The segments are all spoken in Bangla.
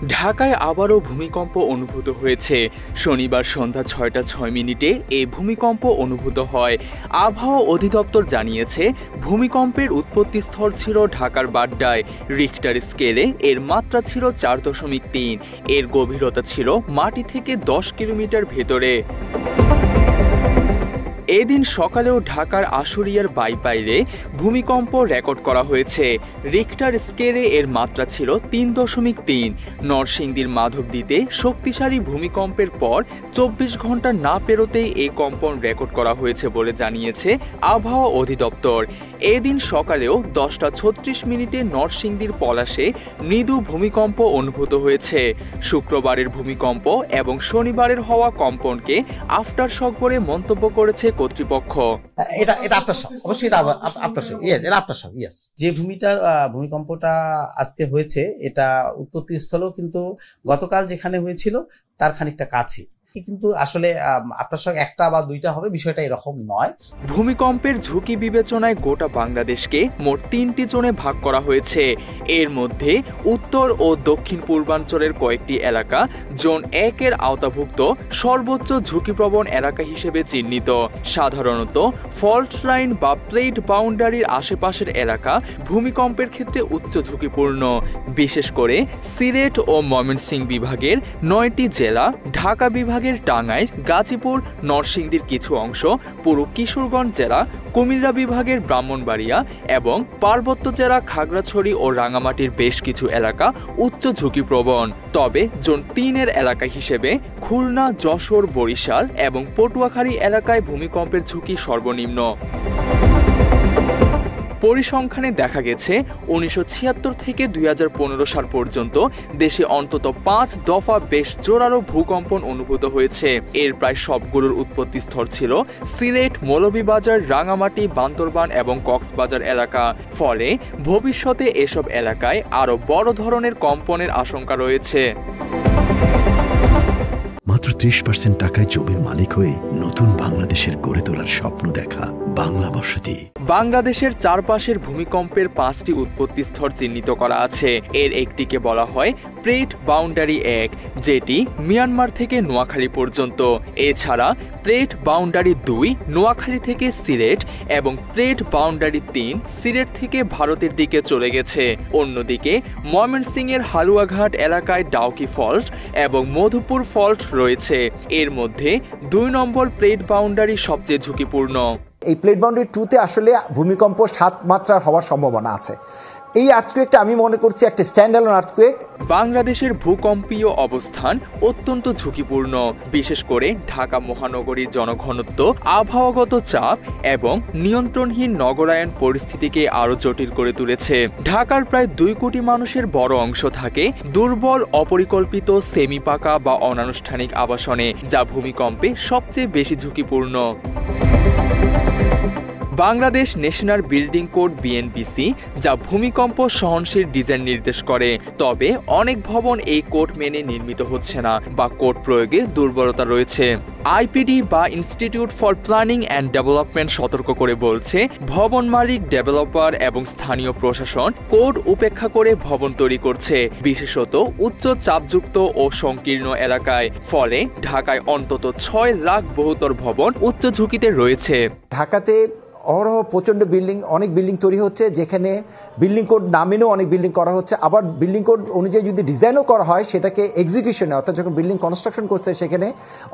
ঢাকায় আবারও ভূমিকম্প অনুভূত হয়েছে। শনিবার সন্ধ্যা ৬টা ৬ মিনিটে এই ভূমিকম্প অনুভূত হয়। আবহাওয়া অধিদপ্তর জানিয়েছে, ভূমিকম্পের উৎপত্তিস্থল ছিল ঢাকার বাড্ডায়। রিখটার স্কেলে এর মাত্রা ছিল ৪.৩। এর গভীরতা ছিল মাটি থেকে ১০ কিলোমিটার ভেতরে। এদিন সকালেও ঢাকার আশুলিয়ার বাইপাইরে ভূমিকম্প রেকর্ড করা হয়েছে। রিখটার স্কেলে এর মাত্রা ছিল ৩.৩। নরসিংদীর মাধবদীতে শক্তিশালী ভূমিকম্পের পর ২৪ ঘন্টা না পেরোতেই এই কম্পন রেকর্ড করা হয়েছে বলে জানিয়েছে আবহাওয়া অধিদপ্তর। এদিন সকালেও 10টা ৩৬ মিনিটে নরসিংদীর পলাশে মৃদু ভূমিকম্প অনুভূত হয়েছে। শুক্রবারের ভূমিকম্প এবং শনিবারের হওয়া কম্পনকে আফটার শক বলে মন্তব্য করেছে কর্তৃপক্ষ। এটা আফটার শক, অবশ্যই এটা আফটার শক। ইয়েস, এটা আফটার শক। ইয়েস, যে ভূমিকম্পটা আজকে হয়েছে, এটা উৎপত্তিস্থলও কিন্তু গতকাল যেখানে হয়েছিল তার খানিকটা কাছে, কিন্তু আসলে আফটার শক একটা বা দুইটা হবে, বিষয়টা এরকম নয়। ভূমিকম্পের ঝুঁকি বিবেচনায় গোটা বাংলাদেশকে মোট ৩টি জোনে ভাগ করা হয়েছে। এর মধ্যে উত্তর ও দক্ষিণ পূর্বাঞ্চলের কয়েকটি এলাকা জোন ১-এর আওতাভুক্ত সর্বোচ্চ ঝুঁকিপ্রবণ এলাকা হিসেবে চিহ্নিত। সাধারণত ফল্ট লাইন বা প্লেট বাউন্ডারির আশেপাশের এলাকা ভূমিকম্পের ক্ষেত্রে উচ্চ ঝুঁকিপূর্ণ। বিশেষ করে সিলেট ও ময়মনসিংহ বিভাগের ৯টি জেলা, ঢাকা বিভাগের টাঙ্গাইল, গাজীপুর, নরসিংদীর কিছু অংশ, পুরো কিশোরগঞ্জ জেলা, কুমিল্লা বিভাগের ব্রাহ্মণবাড়িয়া এবং পার্বত্য জেলা খাগড়াছড়ি ও রাঙামাটির বেশ কিছু এলাকা উচ্চ ঝুঁকিপ্রবণ। তবে জোন ৩-এর এলাকা হিসেবে খুলনা, যশোর, বরিশাল এবং পটুয়াখালী এলাকায় ভূমিকম্পের ঝুঁকি সর্বনিম্ন। পরিসংখ্যানে দেখা গেছে ১৯৭৬ থেকে ২০১৫ সাল পর্যন্ত দেশে অন্তত ৫ দফা বেশ জোরালো ভূকম্পন অনুভূত হয়েছে। এর প্রায় সবগুলোর উৎপত্তিস্থল ছিল সিলেট, মৌলভীবাজার, রাঙামাটি, বান্দরবান এবং কক্সবাজার এলাকা। ফলে ভবিষ্যতে এসব এলাকায় আরও বড় ধরনের কম্পনের আশঙ্কা রয়েছে। মাত্র ৩০% টাকায় জমির মালিক হয়ে নতুন বাংলাদেশের গড়ে তোলার স্বপ্ন দেখা বাংলা বসতি। বাংলাদেশের চারপাশের ভূমিকম্পের 5টি উৎপত্তিস্থল চিহ্নিত করা আছে। এর একটিকে বলা হয় প্লেট বাউন্ডারি ১, যেটি মিয়ানমার থেকে নোয়াখালী পর্যন্ত। এছাড়া প্লেট বাউন্ডারি ২ নোয়াখালী থেকে সিলেট এবং প্লেট বাউন্ডারি ৩ সিলেট থেকে ভারতের দিকে চলে গেছে। অন্যদিকে ময়মনসিংহের হালুয়াঘাট এলাকায় ডাউকি ফল্ট এবং মধুপুর ফল্ট রয়েছে। এর মধ্যে ২ নম্বর প্লেট বাউন্ডারি সবচেয়ে ঝুঁকিপূর্ণ। এই প্লেট বাউন্ডারি 2-তে আসলে ভূমিকম্প 7 মাত্রার হওয়ার সম্ভাবনা আছে। এই আর্থকুয়েকটা আমি মনে করছি একটা স্ট্যান্ডঅ্যালোন আর্থকুয়েক। বাংলাদেশের ভূকম্পীয় অবস্থান অত্যন্ত ঝুঁকিপূর্ণ। বিশেষ করে ঢাকা মহানগরীর জনঘনত্ব, আবহাওয়াগত চাপ এবং নিয়ন্ত্রণহীন নগরায়ন পরিস্থিতিকে আরও জটিল করে তুলেছে। ঢাকার প্রায় ২ কোটি মানুষের বড় অংশ থাকে দুর্বল, অপরিকল্পিত, সেমি পাকা বা অনানুষ্ঠানিক আবাসনে, যা ভূমিকম্পে সবচেয়ে বেশি ঝুঁকিপূর্ণ। Bangladesh national building code BNBC, যা ভূমিকম্প সহনশীল ডিজাইন নির্দেশ করে। তবে অনেক ভবন এই কোড মেনে নির্মিত হচ্ছে না বা কোড প্রয়োগে দুর্বলতা রয়েছে। IPD বা institute for planning and development সতর্ক করে বলছে, ভবন মালিক, ডেভেলপার এবং স্থানীয় প্রশাসন কোড উপেক্ষা করে ভবন তৈরি করছে, বিশেষত উচ্চ চাপযুক্ত ও সংকীর্ণ এলাকায়। ফলে ঢাকায় অন্তত ৬ লাখ বহুতল ভবন উচ্চ ঝুঁকিতে রয়েছে। ঢাকাতে অহরহ প্রচণ্ড অনেক বিল্ডিং তৈরি হচ্ছে, যেখানে বিল্ডিং কোড না মেনেও অনেক বিল্ডিং করা হচ্ছে। আবার বিল্ডিং কোড অনুযায়ী যদি ডিজাইনও করা হয়, সেটাকে এক্সিকিউশনে, অর্থাৎ যখন বিল্ডিং কনস্ট্রাকশন করছে সেখানে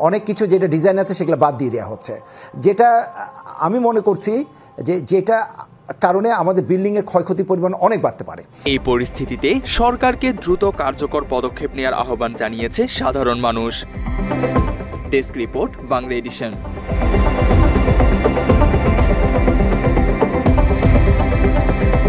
অনেক কিছু যেটা ডিজাইন আছে সেগুলো বাদ দিয়ে দেওয়া হচ্ছে, যেটা আমি মনে করছি যেটা কারণে আমাদের বিল্ডিংয়ের ক্ষয়ক্ষতির পরিমাণ অনেক বাড়তে পারে। এই পরিস্থিতিতে সরকারকে দ্রুত কার্যকর পদক্ষেপ নেওয়ার আহ্বান জানিয়েছে সাধারণ মানুষ। Desk report, Bangla addition.